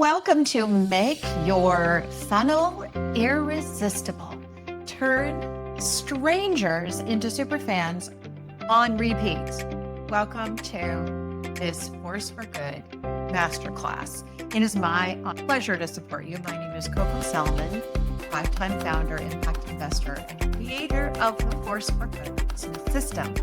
Welcome to Make Your Funnel Irresistible. Turn strangers into superfans on repeat. Welcome to this Force for Good Masterclass. It is my pleasure to support you. My name is Coco Selman, five-time founder, impact investor, and creator of the Force for Good business system.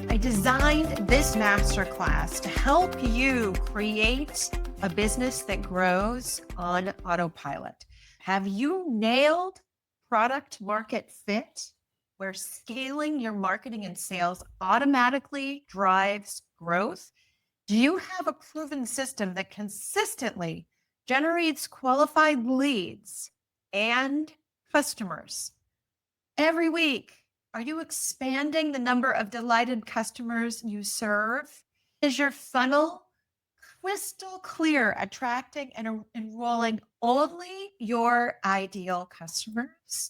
I designed this masterclass to help you create a business that grows on autopilot. Have you nailed product market fit, where scaling your marketing and sales automatically drives growth? Do you have a proven system that consistently generates qualified leads and customers every week? Are you expanding the number of delighted customers you serve? Is your funnel crystal clear, attracting and enrolling only your ideal customers?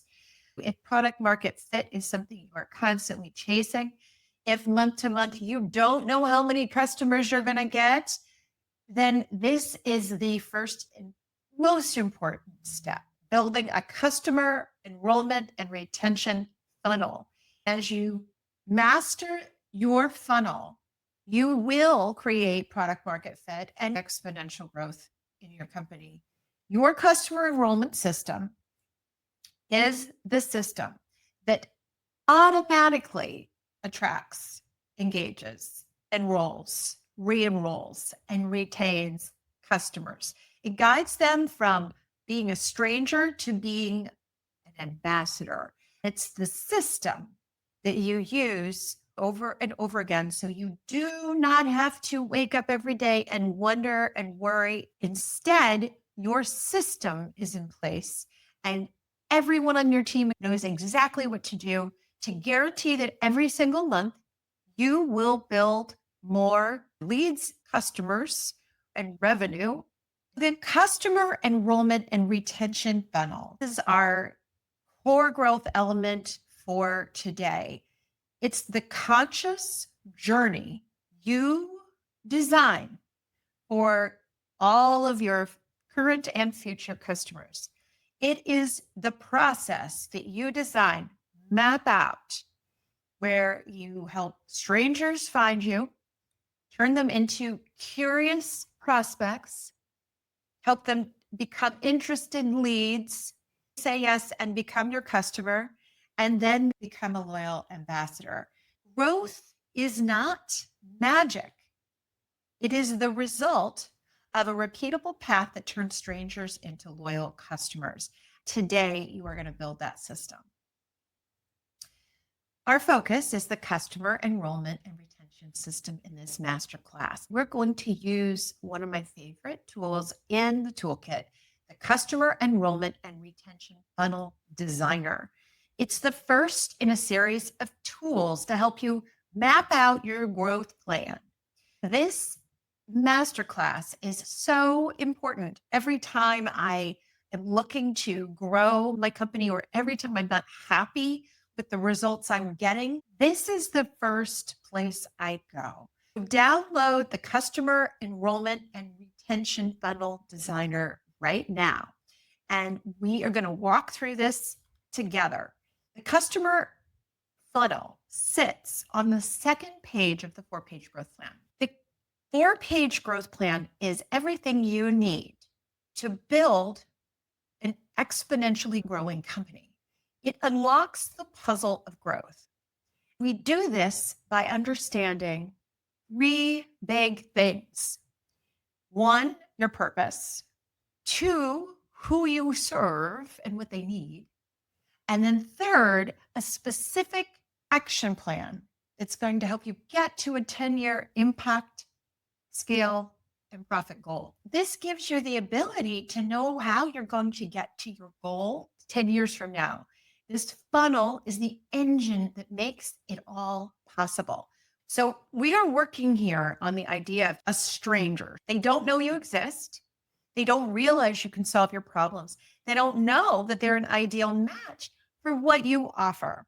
If product market fit is something you are constantly chasing, if month to month you don't know how many customers you're going to get, then this is the first and most important step: building a customer enrollment and retention funnel. As you master your funnel, you will create product market fit and exponential growth in your company. Your customer enrollment system is the system that automatically attracts, engages, enrolls, re-enrolls, and retains customers. It guides them from being a stranger to being an ambassador. It's the system that you use over and over again, so you do not have to wake up every day and wonder and worry. Instead, your system is in place, and everyone on your team knows exactly what to do to guarantee that every single month you will build more leads, customers, and revenue. The customer enrollment and retention funnel is our core growth element for today. It's the conscious journey you design for all of your current and future customers. It is the process that you design, map out, where you help strangers find you, turn them into curious prospects, help them become interested leads, say yes and become your customer, and then become a loyal ambassador. Growth is not magic. It is the result of a repeatable path that turns strangers into loyal customers. Today, you are going to build that system. Our focus is the customer enrollment and retention system in this masterclass. We're going to use one of my favorite tools in the toolkit, the Customer Enrollment and Retention Funnel Designer. It's the first in a series of tools to help you map out your growth plan. This masterclass is so important. Every time I am looking to grow my company, or every time I'm not happy with the results I'm getting, this is the first place I go. Download the Customer Enrollment and Retention Funnel Designer right now, and we are going to walk through this together. The customer funnel sits on the second page of the 4-page growth plan. The 4-page growth plan is everything you need to build an exponentially growing company. It unlocks the puzzle of growth. We do this by understanding 3 big things. 1, your purpose. 2, who you serve and what they need. And then 3rd, a specific action plan that's going to help you get to a 10-year impact, scale, and profit goal. This gives you the ability to know how you're going to get to your goal 10 years from now. This funnel is the engine that makes it all possible. So we are working here on the idea of a stranger. They don't know you exist. They don't realize you can solve your problems. They don't know that they're an ideal match for what you offer.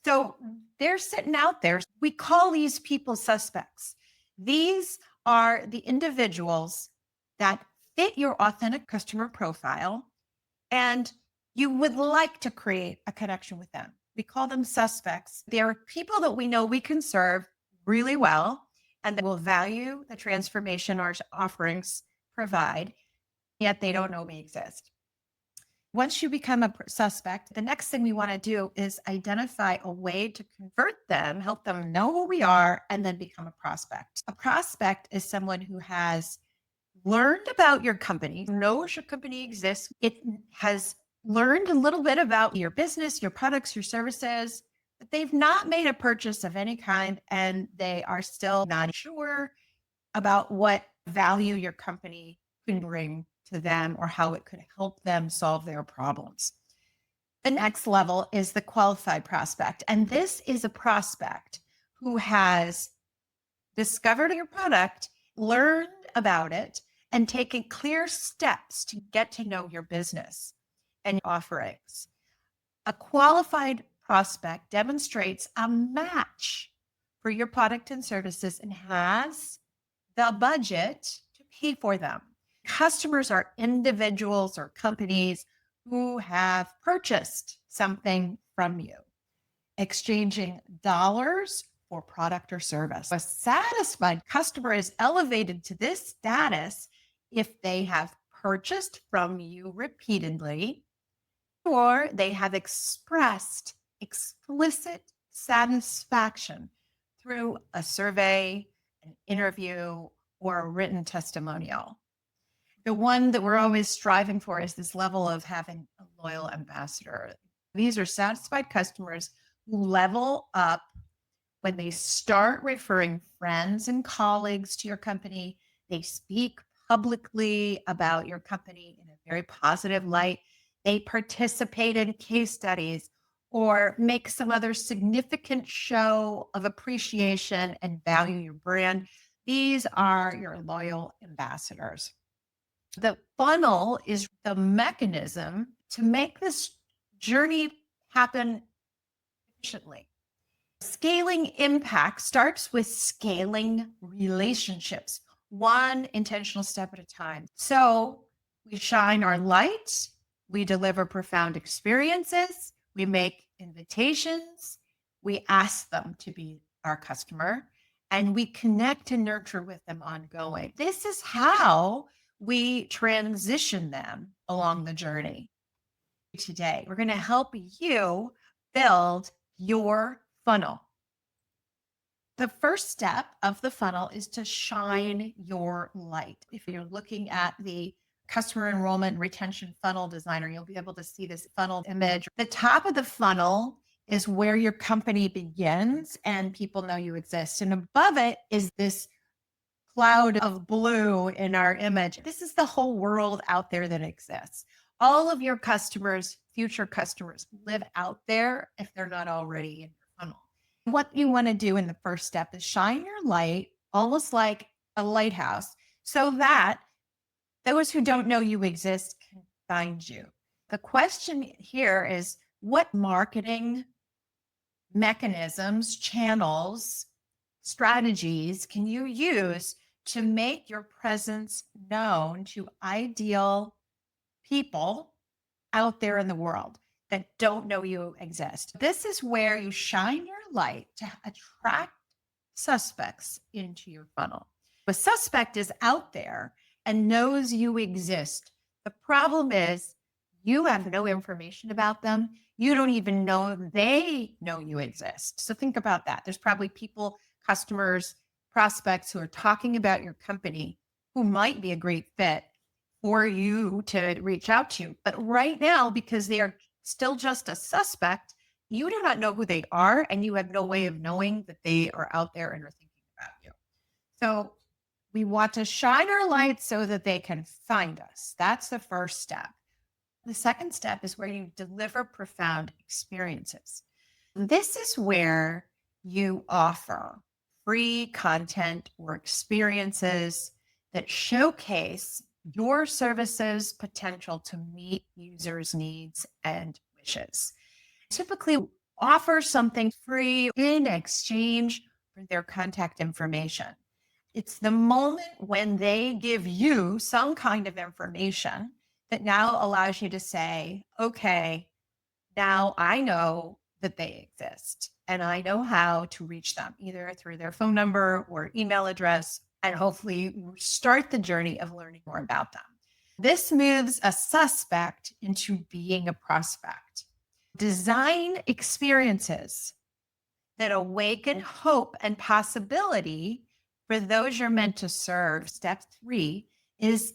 So they're sitting out there. We call these people suspects. These are the individuals that fit your authentic customer profile and you would like to create a connection with them. We call them suspects. They're people that we know we can serve really well and that will value the transformation our offerings provide, yet they don't know we exist. Once you become a suspect, the next thing we want to do is identify a way to convert them, help them know who we are, and then become a prospect. A prospect is someone who has learned about your company, knows your company exists. It has learned a little bit about your business, your products, your services, but they've not made a purchase of any kind and they are still not sure about what value your company can bring to them or how it could help them solve their problems. The next level is the qualified prospect. And this is a prospect who has discovered your product, learned about it, and taken clear steps to get to know your business and offerings. A qualified prospect demonstrates a match for your product and services and has the budget to pay for them. Customers are individuals or companies who have purchased something from you, exchanging dollars for product or service. A satisfied customer is elevated to this status if they have purchased from you repeatedly or they have expressed explicit satisfaction through a survey, an interview, or a written testimonial. The one that we're always striving for is this level of having a loyal ambassador. These are satisfied customers who level up when they start referring friends and colleagues to your company. They speak publicly about your company in a very positive light. They participate in case studies or make some other significant show of appreciation and value your brand. These are your loyal ambassadors. The funnel is the mechanism to make this journey happen efficiently. Scaling impact starts with scaling relationships, one intentional step at a time. So we shine our light, we deliver profound experiences, we make invitations, we ask them to be our customer, and we connect and nurture with them ongoing. This is how we transition them along the journey. Today, we're going to help you build your funnel. The first step of the funnel is to shine your light. If you're looking at the customer enrollment retention funnel designer, you'll be able to see this funnel image. The top of the funnel is where your company begins and people know you exist. And above it is this cloud of blue in our image. This is the whole world out there that exists. All of your customers, future customers, live out there if they're not already in your funnel. What you want to do in the first step is shine your light, almost like a lighthouse, so that those who don't know you exist can find you. The question here is, what marketing mechanisms, channels, strategies can you use to make your presence known to ideal people out there in the world that don't know you exist? This is where you shine your light to attract suspects into your funnel. A suspect is out there and knows you exist. The problem is you have no information about them. You don't even know they know you exist. So think about that. There's probably people, customers, prospects who are talking about your company who might be a great fit for you to reach out to. But right now, because they are still just a suspect, you do not know who they are, and you have no way of knowing that they are out there and are thinking about you. So we want to shine our light so that they can find us. That's the first step. The second step is where you deliver profound experiences. This is where you offer free content or experiences that showcase your services' potential to meet users' needs and wishes. Typically, offer something free in exchange for their contact information. It's the moment when they give you some kind of information that now allows you to say, okay, now I know that they exist and I know how to reach them either through their phone number or email address, and hopefully start the journey of learning more about them. This moves a suspect into being a prospect. Design experiences that awaken hope and possibility for those you're meant to serve. Step 3 is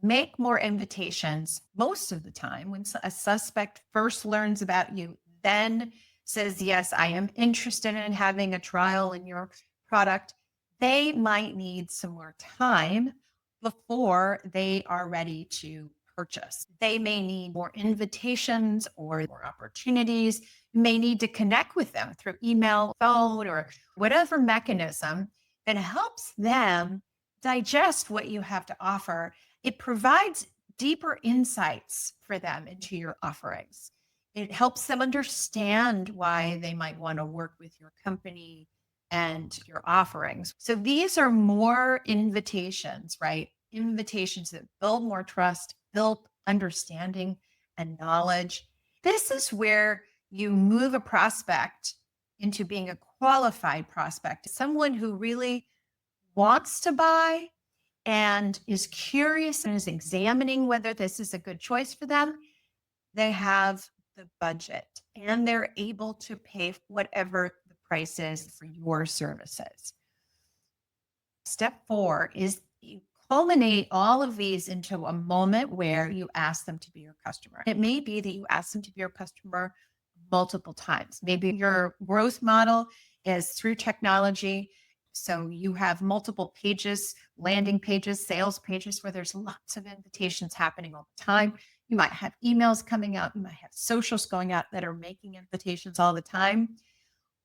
make more invitations. Most of the time, when a suspect first learns about you, then says, yes, I am interested in having a trial in your product, they might need some more time before they are ready to purchase. They may need more invitations or more opportunities. You may need to connect with them through email, phone, or whatever mechanism that helps them digest what you have to offer. It provides deeper insights for them into your offerings. It helps them understand why they might want to work with your company and your offerings. So these are more invitations, right? Invitations that build more trust, build understanding and knowledge. This is where you move a prospect into being a qualified prospect, someone who really wants to buy and is curious and is examining whether this is a good choice for them. They have the budget and they're able to pay whatever the price is for your services. Step 4 is you culminate all of these into a moment where you ask them to be your customer. It may be that you ask them to be your customer multiple times. Maybe your growth model is through technology. So you have multiple pages, landing pages, sales pages where there's lots of invitations happening all the time. You might have emails coming out. You might have socials going out that are making invitations all the time.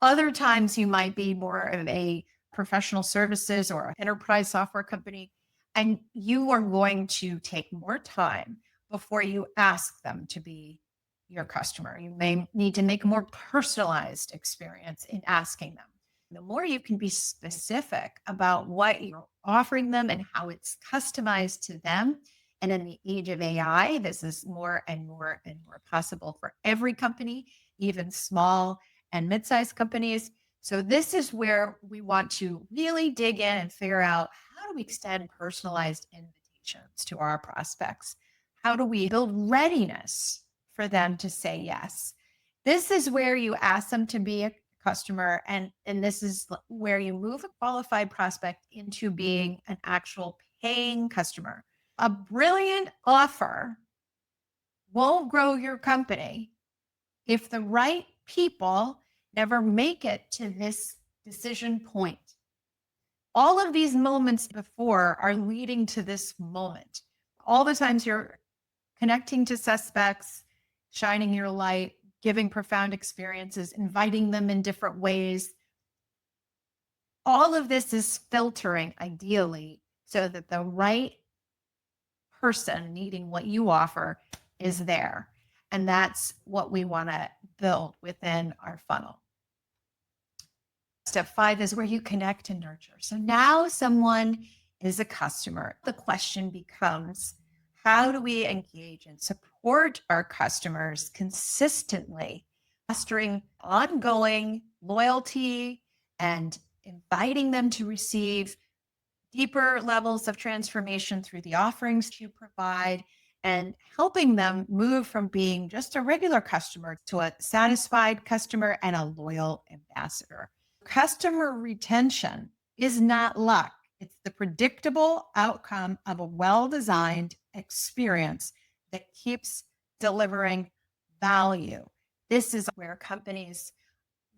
Other times you might be more of a professional services or enterprise software company, and you are going to take more time before you ask them to be your customer. You may need to make a more personalized experience in asking them. The more you can be specific about what you're offering them and how it's customized to them. And in the age of AI, this is more and more and more possible for every company, even small and mid-sized companies. So this is where we want to really dig in and figure out, how do we extend personalized invitations to our prospects? How do we build readiness for them to say yes? This is where you ask them to be a customer, and this is where you move a qualified prospect into being an actual paying customer. A brilliant offer won't grow your company if the right people never make it to this decision point. All of these moments before are leading to this moment. All the times you're connecting to suspects, shining your light, giving profound experiences, inviting them in different ways. All of this is filtering ideally so that the right person needing what you offer is there. And that's what we want to build within our funnel. Step 5 is where you connect and nurture. So now someone is a customer. The question becomes, how do we engage and support our customers consistently, fostering ongoing loyalty and inviting them to receive deeper levels of transformation through the offerings you provide, and helping them move from being just a regular customer to a satisfied customer and a loyal ambassador. Customer retention is not luck. It's the predictable outcome of a well-designed experience that keeps delivering value. This is where companies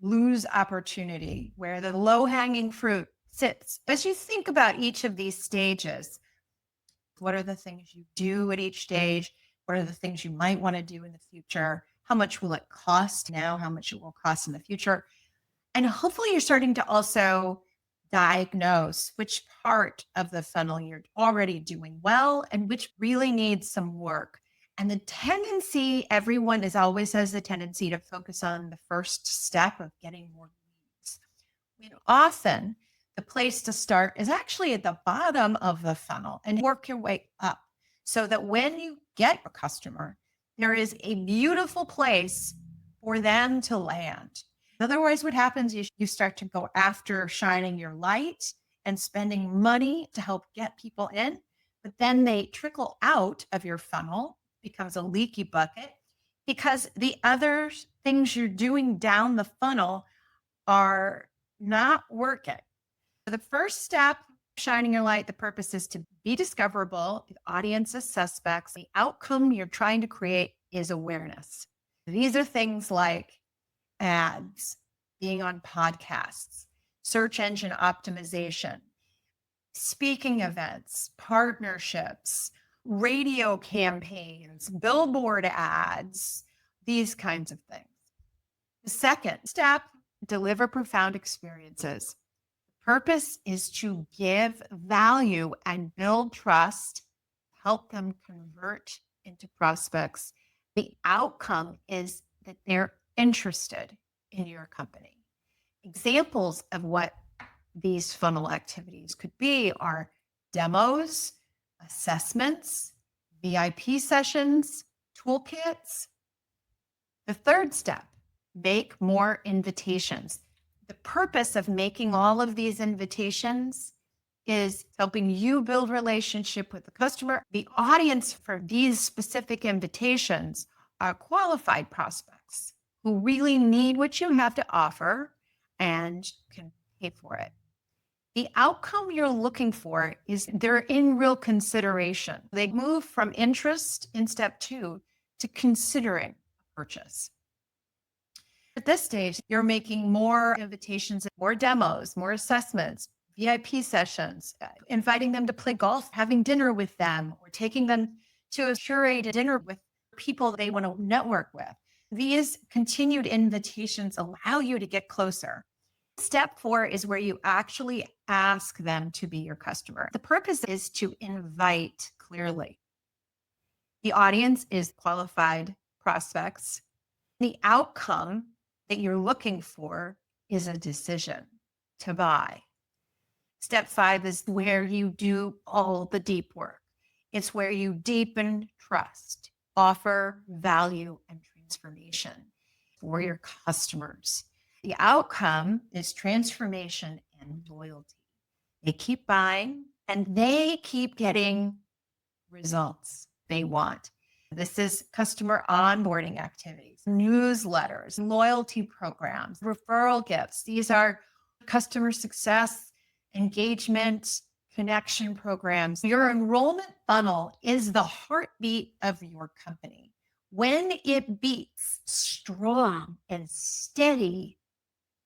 lose opportunity, where the low-hanging fruit sits. As you think about each of these stages, what are the things you do at each stage? What are the things you might want to do in the future? How much will it cost now? How much it will cost in the future? And hopefully you're starting to also diagnose which part of the funnel you're already doing well and which really needs some work. And the tendency, everyone always has the tendency to focus on the first step of getting more leads. And often the place to start is actually at the bottom of the funnel and work your way up so that when you get a customer, there is a beautiful place for them to land. Otherwise, what happens is you start to go after shining your light and spending money to help get people in, but then they trickle out of your funnel, becomes a leaky bucket because the other things you're doing down the funnel are not working. The first step, shining your light, the purpose is to be discoverable. The audience is suspects. The outcome you're trying to create is awareness. These are things like ads, being on podcasts, search engine optimization, speaking events, partnerships, radio campaigns, billboard ads, these kinds of things. The second step, deliver profound experiences. Purpose is to give value and build trust, help them convert into prospects. The outcome is that they're interested in your company. Examples of what these funnel activities could be are demos, assessments, VIP sessions, toolkits. The third step, make more invitations. The purpose of making all of these invitations is helping you build relationship with the customer. The audience for these specific invitations are qualified prospects who really need what you have to offer and can pay for it. The outcome you're looking for is they're in real consideration. They move from interest in step 2 to considering a purchase. At this stage, you're making more invitations, more demos, more assessments, VIP sessions, inviting them to play golf, having dinner with them, or taking them to a curated dinner with people they want to network with. These continued invitations allow you to get closer. Step 4 is where you actually ask them to be your customer. The purpose is to invite clearly. The audience is qualified prospects. The outcome that you're looking for is a decision to buy. Step 5 is where you do all the deep work. It's where you deepen trust, offer value and transformation for your customers. The outcome is transformation and loyalty. They keep buying and they keep getting results they want. This is customer onboarding activities, newsletters, loyalty programs, referral gifts. These are customer success, engagement, connection programs. Your enrollment funnel is the heartbeat of your company. When it beats strong and steady,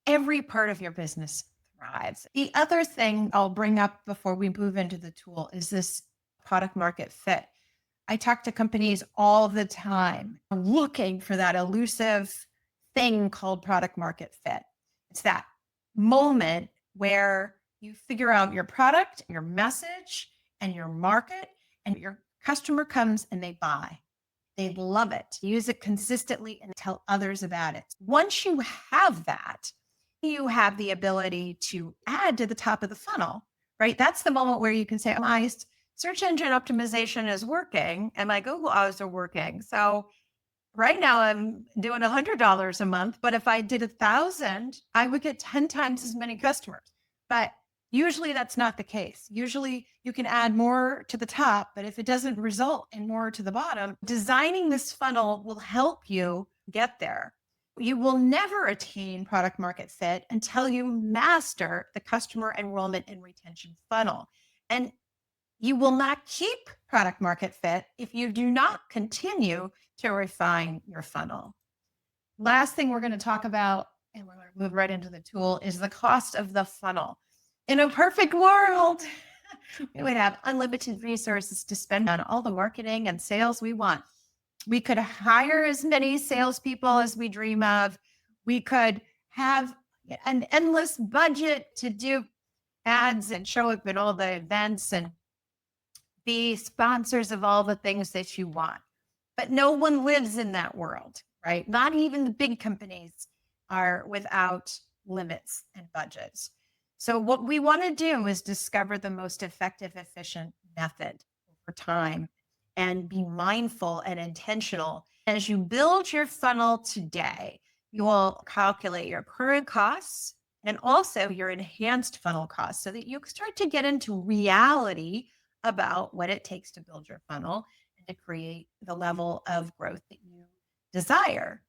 every part of your business thrives. The other thing I'll bring up before we move into the tool is this product market fit. I talk to companies all the time looking for that elusive thing called product market fit. It's that moment where you figure out your product, your message, and your market, and your customer comes and they buy. They love it, use it consistently, and tell others about it. Once you have that, you have the ability to add to the top of the funnel, right? That's the moment where you can say, my search engine optimization is working and my Google ads are working. So right now I'm doing $100 a month, but if I did 1,000, I would get 10 times as many customers. But usually that's not the case. Usually you can add more to the top, but if it doesn't result in more to the bottom, designing this funnel will help you get there. You will never attain product market fit until you master the customer enrollment and retention funnel. And you will not keep product market fit if you do not continue to refine your funnel. Last thing we're going to talk about, and we're going to move right into the tool, is the cost of the funnel. In a perfect world, we would have unlimited resources to spend on all the marketing and sales we want. We could hire as many salespeople as we dream of. We could have an endless budget to do ads and show up at all the events and be sponsors of all the things that you want. But no one lives in that world, right? Not even the big companies are without limits and budgets. So what we want to do is discover the most effective, efficient method over time and be mindful and intentional. As you build your funnel today, you will calculate your current costs and also your enhanced funnel costs so that you start to get into reality about what it takes to build your funnel and to create the level of growth that you desire.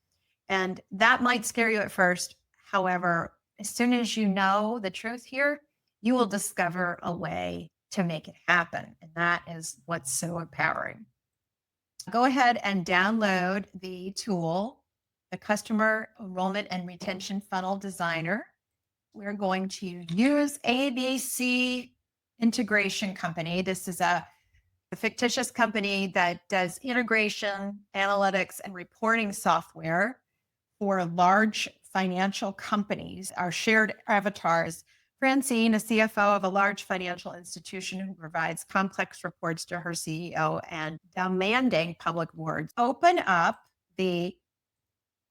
And that might scare you at first. However, as soon as you know the truth here, you will discover a way to make it happen. And that is what's so empowering. Go ahead and download the tool, the Customer Enrollment and Retention Funnel Designer. We're going to use ABC Integration Company. This is a fictitious company that does integration, analytics, and reporting software for large financial companies. Our shared avatars, Francine, a CFO of a large financial institution who provides complex reports to her CEO and demanding public boards. Open up the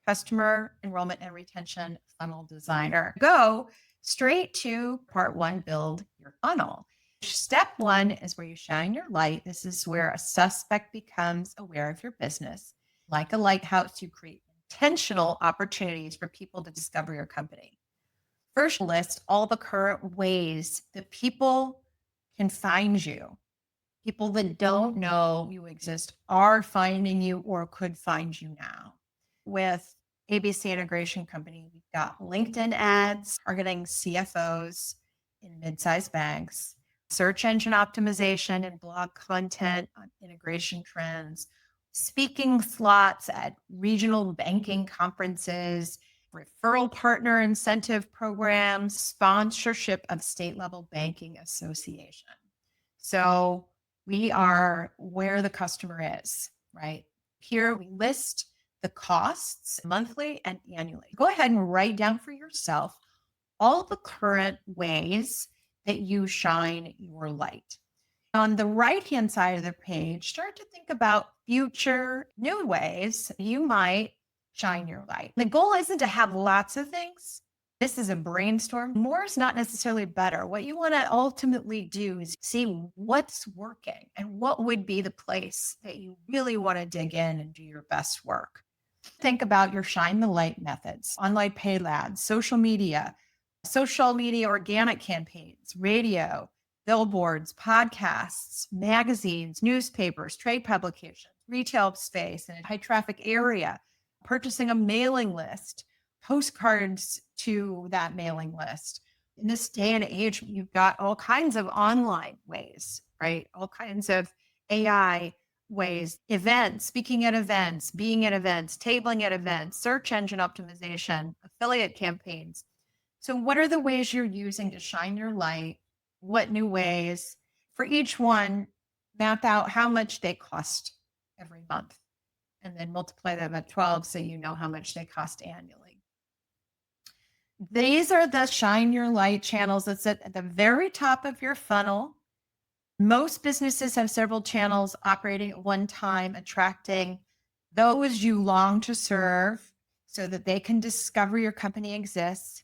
Customer Enrollment and Retention Funnel Designer. Go straight to part one, build your funnel. Step one is where you shine your light. This is where a suspect becomes aware of your business. Like a lighthouse, you create intentional opportunities for people to discover your company. First, list all the current ways that people can find you. People that don't know you exist are finding you or could find you now. With ABC Integration Company, we've got LinkedIn ads targeting CFOs in mid-sized banks, search engine optimization and blog content on integration trends, speaking slots at regional banking conferences, referral partner incentive programs, sponsorship of state level banking association. So we are where the customer is, right? Here we list the costs monthly and annually. Go ahead and write down for yourself all the current ways that you shine your light. On the right-hand side of the page, start to think about future new ways you might shine your light. The goal isn't to have lots of things. This is a brainstorm. More is not necessarily better. What you want to ultimately do is see what's working and what would be the place that you really want to dig in and do your best work. Think about your shine the light methods, online paid ads, social media organic campaigns, radio, billboards, podcasts, magazines, newspapers, trade publications, retail space in a high traffic area, purchasing a mailing list, postcards to that mailing list. In this day and age, you've got all kinds of online ways, right? All kinds of AI ways, events, speaking at events, being at events, tabling at events, search engine optimization, affiliate campaigns. So what are the ways you're using to shine your light? What new ways? For each one, map out how much they cost every month and then multiply them by 12 so you know how much they cost annually. These are the shine your light channels that sit at the very top of your funnel. Most businesses have several channels operating at one time, attracting those you long to serve so that they can discover your company exists.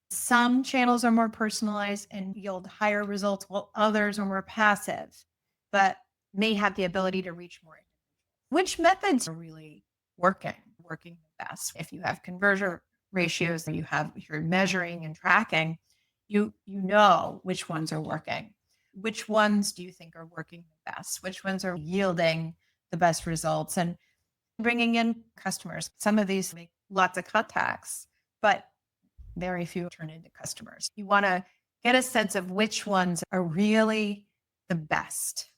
Some channels are more personalized and yield higher results, while others are more passive, but may have the ability to reach more. Which methods are really working the best? If you have conversion ratios that you're measuring and tracking, you know which ones are working. Which ones do you think are working the best? Which ones are yielding the best results? And bringing in customers. Some of these make lots of contacts, but very few turn into customers. You want to get a sense of which ones are really the best.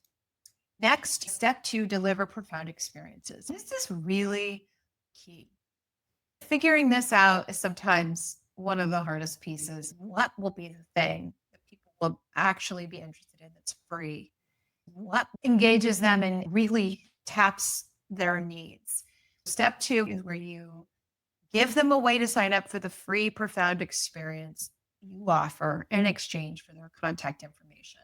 Next, step 2, deliver profound experiences. This is really key. Figuring this out is sometimes one of the hardest pieces. What will be the thing that people will actually be interested in that's free? What engages them and really taps their needs? Step 2 is where you give them a way to sign up for the free profound experience you offer in exchange for their contact information.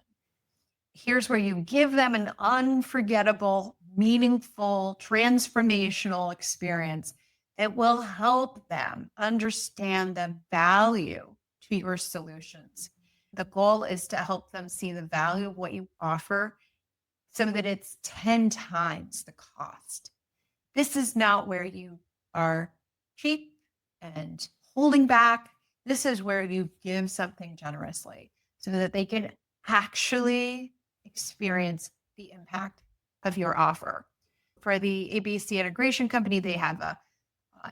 Here's where you give them an unforgettable, meaningful, transformational experience that will help them understand the value to your solutions. The goal is to help them see the value of what you offer so that it's 10 times the cost. This is not where you are cheap and holding back. This is where you give something generously so that they can actually experience the impact of your offer. For the ABC integration company, they have a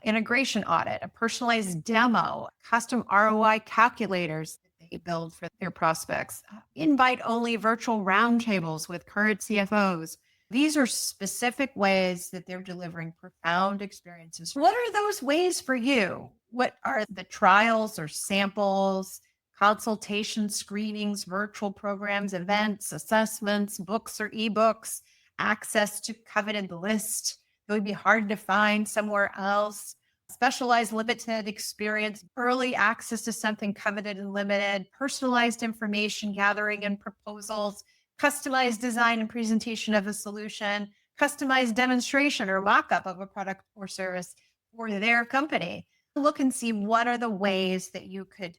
integration audit, a personalized demo, custom ROI calculators that they build for their prospects, invite only virtual roundtables with current CFOs. These are specific ways that they're delivering profound experiences. What are those ways for you? What are the trials or samples, consultation screenings, virtual programs, events, assessments, books or ebooks, access to coveted list? It would be hard to find somewhere else. Specialized limited experience, early access to something coveted and limited, personalized information gathering and proposals, customized design and presentation of a solution, customized demonstration or mock-up of a product or service for their company. Look and see what are the ways that you could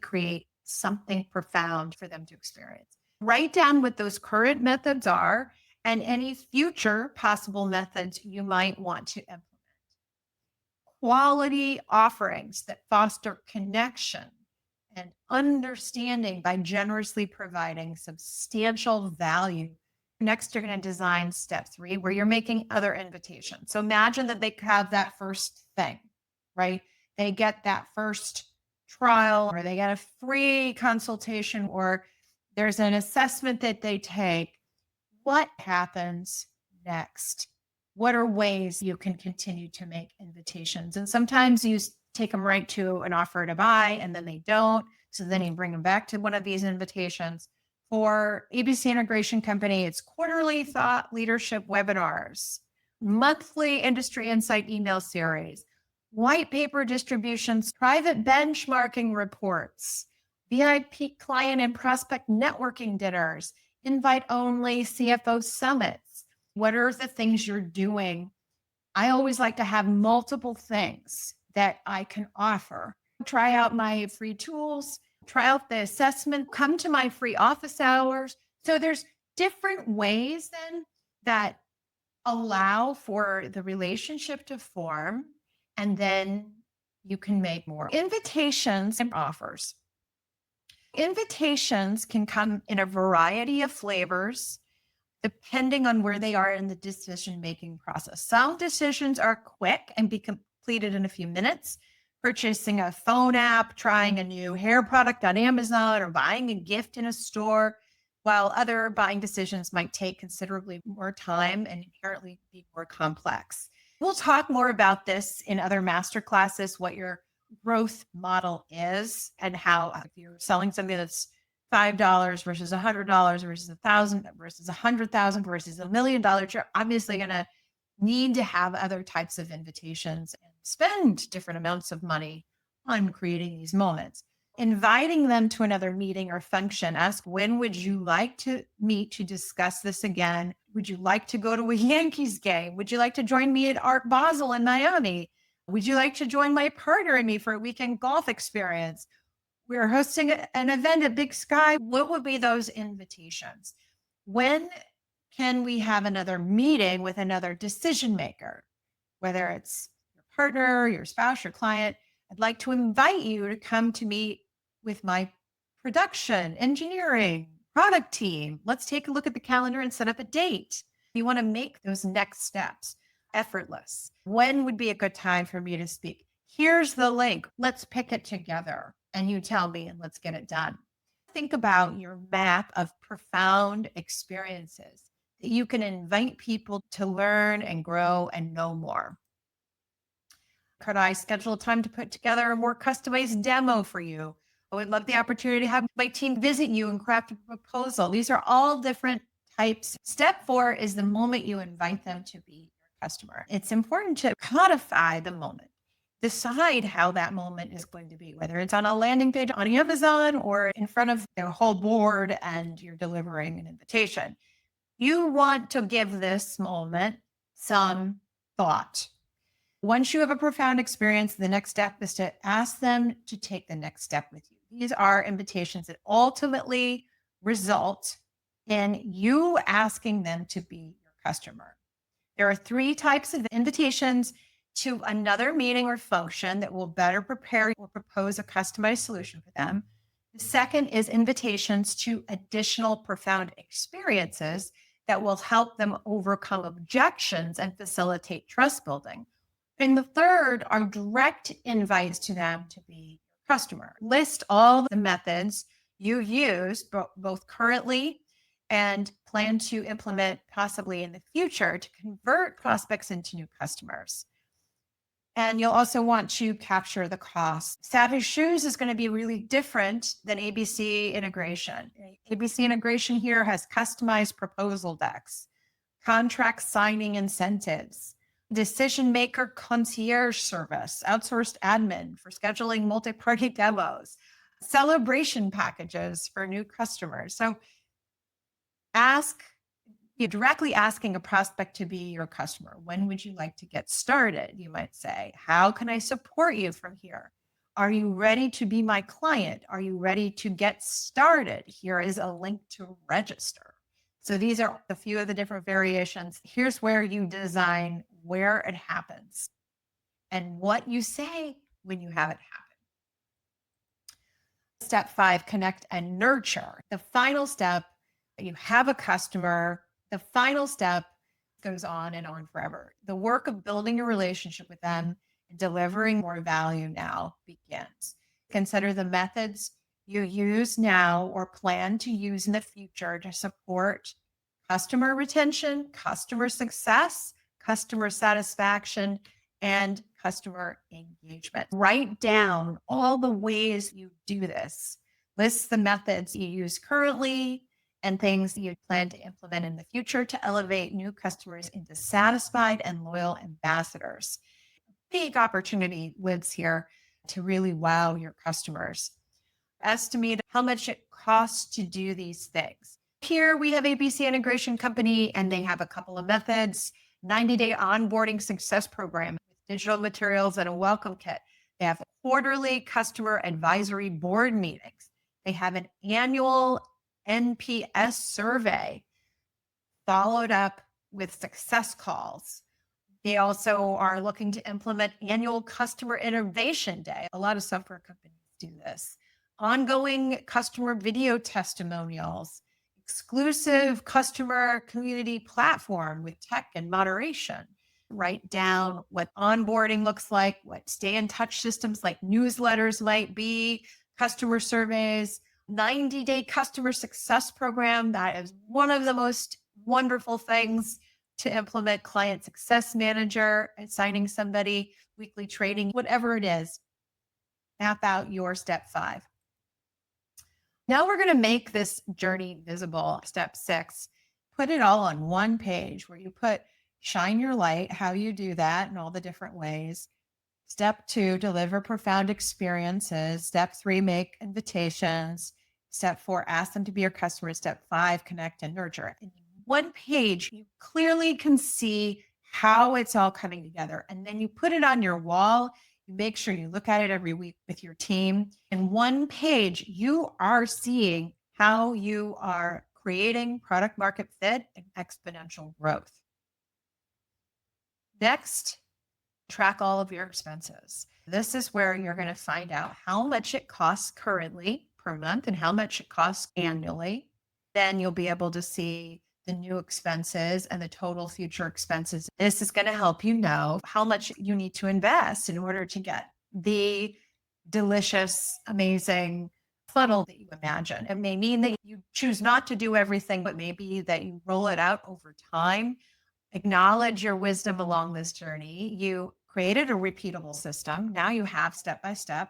create something profound for them to experience. Write down what those current methods are and any future possible methods you might want to implement. Quality offerings that foster connection and understanding by generously providing substantial value. Next, you're going to design step 3, where you're making other invitations. So imagine that they have that first thing, right? They get that first trial, or they get a free consultation, or there's an assessment that they take. What happens next? What are ways you can continue to make invitations? And sometimes you take them right to an offer to buy and then they don't. So then you bring them back to one of these invitations. For ABC Integration Company, it's quarterly thought leadership webinars, monthly industry insight email series, white paper distributions, private benchmarking reports, VIP client and prospect networking dinners, invite only CFO summits. What are the things you're doing? I always like to have multiple things that I can offer. Try out my free tools, try out the assessment, come to my free office hours. So there's different ways then that allow for the relationship to form, and then you can make more invitations and offers. Invitations can come in a variety of flavors, depending on where they are in the decision-making process. Some decisions are quick and be completed in a few minutes, purchasing a phone app, trying a new hair product on Amazon, or buying a gift in a store, while other buying decisions might take considerably more time and inherently be more complex. We'll talk more about this in other masterclasses, what your growth model is and how, if you're selling something that's $5 versus $100 versus $1,000 versus $100,000 versus $1 million, you're obviously going to need to have other types of invitations and spend different amounts of money on creating these moments. Inviting them to another meeting or function. Ask, when would you like to meet to discuss this again? Would you like to go to a Yankees game? Would you like to join me at Art Basel in Miami? Would you like to join my partner and me for a weekend golf experience? We're hosting an event at Big Sky. What would be those invitations? When can we have another meeting with another decision maker? Whether it's your partner, your spouse, your client, I'd like to invite you to come to meet with my production, engineering, product team. Let's take a look at the calendar and set up a date. You want to make those next steps effortless. When would be a good time for me to speak? Here's the link. Let's pick it together. And you tell me, and let's get it done. Think about your map of profound experiences that you can invite people to learn and grow and know more. Could I schedule a time to put together a more customized demo for you? I would love the opportunity to have my team visit you and craft a proposal. These are all different types. Step 4 is the moment you invite them to be your customer. It's important to codify the moment. Decide how that moment is going to be, whether it's on a landing page on Amazon or in front of the whole board and you're delivering an invitation. You want to give this moment some thought. Once you have a profound experience, the next step is to ask them to take the next step with you. These are invitations that ultimately result in you asking them to be your customer. There are 3 types of invitations: to another meeting or function that will better prepare or propose a customized solution for them. The second is invitations to additional profound experiences that will help them overcome objections and facilitate trust building. And the third are direct invites to them to be your customer. List all the methods you use both currently and plan to implement possibly in the future to convert prospects into new customers. And you'll also want to capture the cost. Savvy Shoes is going to be really different than ABC integration. ABC integration here has customized proposal decks, contract signing incentives, decision maker concierge service, outsourced admin for scheduling multi-party demos, celebration packages for new customers. So you're directly asking a prospect to be your customer. When would you like to get started? You might say, how can I support you from here? Are you ready to be my client? Are you ready to get started? Here is a link to register. So these are a few of the different variations. Here's where you design where it happens and what you say when you have it happen. Step 5, connect and nurture. The final step, you have a customer. The final step goes on and on forever. The work of building a relationship with them and delivering more value now begins. Consider the methods you use now or plan to use in the future to support customer retention, customer success, customer satisfaction, and customer engagement. Write down all the ways you do this. List the methods you use currently and things you plan to implement in the future to elevate new customers into satisfied and loyal ambassadors. Big opportunity lives here to really wow your customers. Estimate how much it costs to do these things. Here we have ABC Integration Company, and they have a couple of methods: 90-day onboarding success program with digital materials and a welcome kit. They have quarterly customer advisory board meetings. They have an annual NPS survey followed up with success calls. They also are looking to implement annual customer innovation day. A lot of software companies do this. Ongoing customer video testimonials, exclusive customer community platform with tech and moderation. Write down what onboarding looks like, what stay in touch systems like newsletters might be, customer surveys, 90-day customer success program. That is one of the most wonderful things to implement. Client success manager, assigning somebody, weekly training, whatever it is. Map out your step 5. Now we're going to make this journey visible. Step 6, put it all on one page where you put shine your light, how you do that in all the different ways. Step 2, deliver profound experiences. Step 3, make invitations. Step 4, ask them to be your customer. Step 5, connect and nurture. In one page, you clearly can see how it's all coming together. And then you put it on your wall. You make sure you look at it every week with your team. In one page, you are seeing how you are creating product market fit and exponential growth. Next, track all of your expenses. This is where you're going to find out how much it costs currently per month and how much it costs annually. Then you'll be able to see the new expenses and the total future expenses. This is going to help you know how much you need to invest in order to get the delicious, amazing funnel that you imagine. It may mean that you choose not to do everything, but maybe that you roll it out over time. Acknowledge your wisdom along this journey. You created a repeatable system. Now you have step-by-step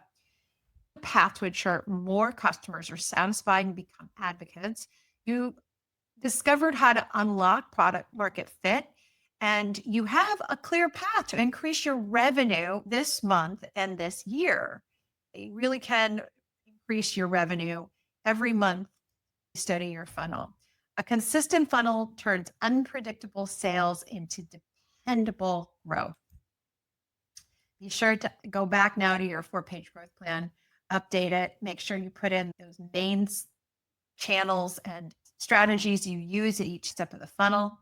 path to ensure more customers are satisfied and become advocates. You discovered how to unlock product market fit, and you have a clear path to increase your revenue this month and this year. You really can increase your revenue every month. Study your funnel. A consistent funnel turns unpredictable sales into dependable growth. Be sure to go back now to your 4-page growth plan. update it, make sure you put in those main channels and strategies you use at each step of the funnel.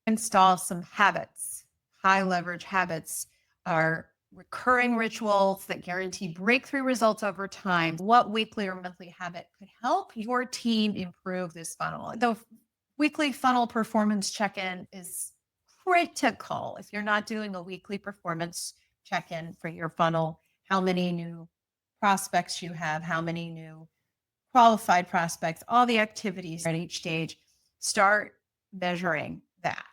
Install some habits. High leverage habits are recurring rituals that guarantee breakthrough results over time. What weekly or monthly habit could help your team improve this funnel? The weekly funnel performance check-in is critical. If you're not doing a weekly performance check-in for your funnel, how many new prospects you have, how many new qualified prospects, all the activities at each stage, start measuring that.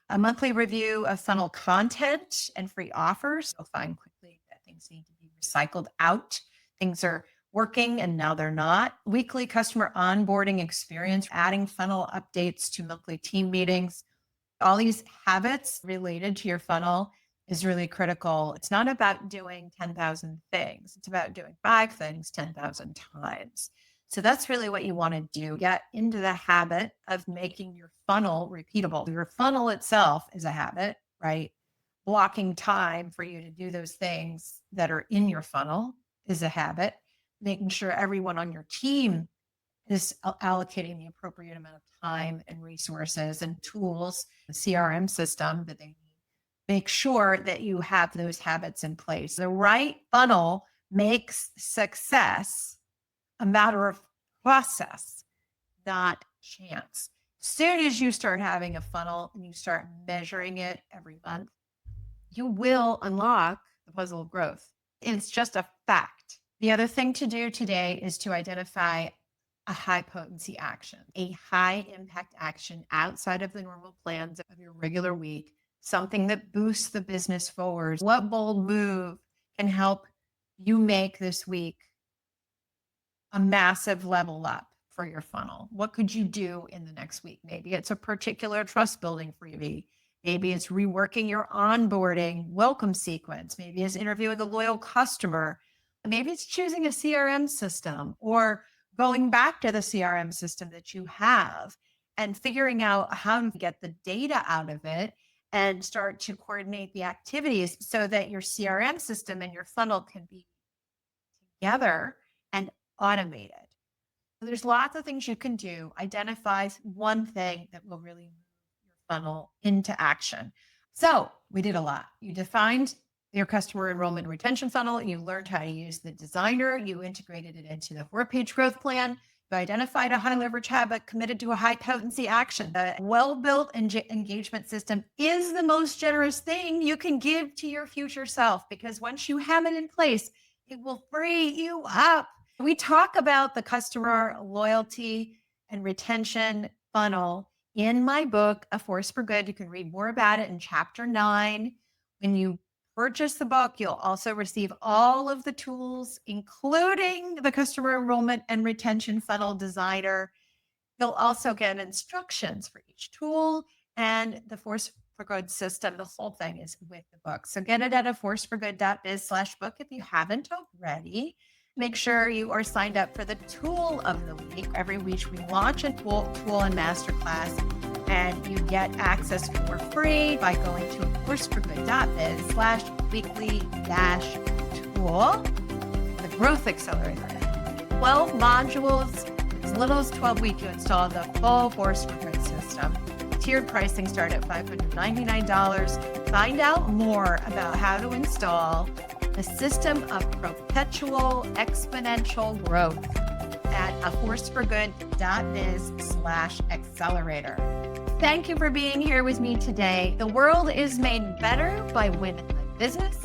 A monthly review of funnel content and free offers. You'll find quickly that things need to be recycled out. Things are working and now they're not. Weekly customer onboarding experience, adding funnel updates to monthly team meetings. All these habits related to your funnel is really critical. It's not about doing 10,000 things. It's about doing 5 things 10,000 times. So that's really what you want to do. Get into the habit of making your funnel repeatable. Your funnel itself is a habit, right? Blocking time for you to do those things that are in your funnel is a habit. Making sure everyone on your team is allocating the appropriate amount of time and resources and tools, the CRM system that they need. Make sure that you have those habits in place. The right funnel makes success a matter of process, not chance. As soon as you start having a funnel and you start measuring it every month, you will unlock the puzzle of growth. It's just a fact. The other thing to do today is to identify a high potency action, a high impact action outside of the normal plans of your regular week, something that boosts the business forward. What bold move can help you make this week a massive level up for your funnel? What could you do in the next week? Maybe it's a particular trust building freebie. Maybe it's reworking your onboarding welcome sequence. Maybe it's interviewing a loyal customer. Maybe it's choosing a CRM system or going back to the CRM system that you have and figuring out how to get the data out of it and start to coordinate the activities so that your CRM system and your funnel can be together and automated. So there's lots of things you can do. Identify one thing that will really move your funnel into action. So we did a lot. You defined your customer enrollment and retention funnel. You learned how to use the designer. You integrated it into the 4-page growth plan. You identified a high leverage habit, committed to a high potency action. A well-built engagement system is the most generous thing you can give to your future self, because once you have it in place, it will free you up. We talk about the customer loyalty and retention funnel in my book, A Force for Good. You can read more about it in chapter 9. When you purchase the book, you'll also receive all of the tools, including the customer enrollment and retention funnel designer. You'll also get instructions for each tool and the Force for Good system. The whole thing is with the book. So get it at aforceforgood.biz/book if you haven't already. Make sure you are signed up for the tool of the week. Every week we launch a tool and masterclass, and you get access for free by going to aforceforgood.biz/weekly-tool, the growth accelerator. 12 modules, as little as 12 weeks to install the full Force for Good system. Tiered pricing start at $599. Find out more about how to install the system of perpetual exponential growth at aforceforgood.biz/accelerator. Thank you for being here with me today. The world is made better by women-led business.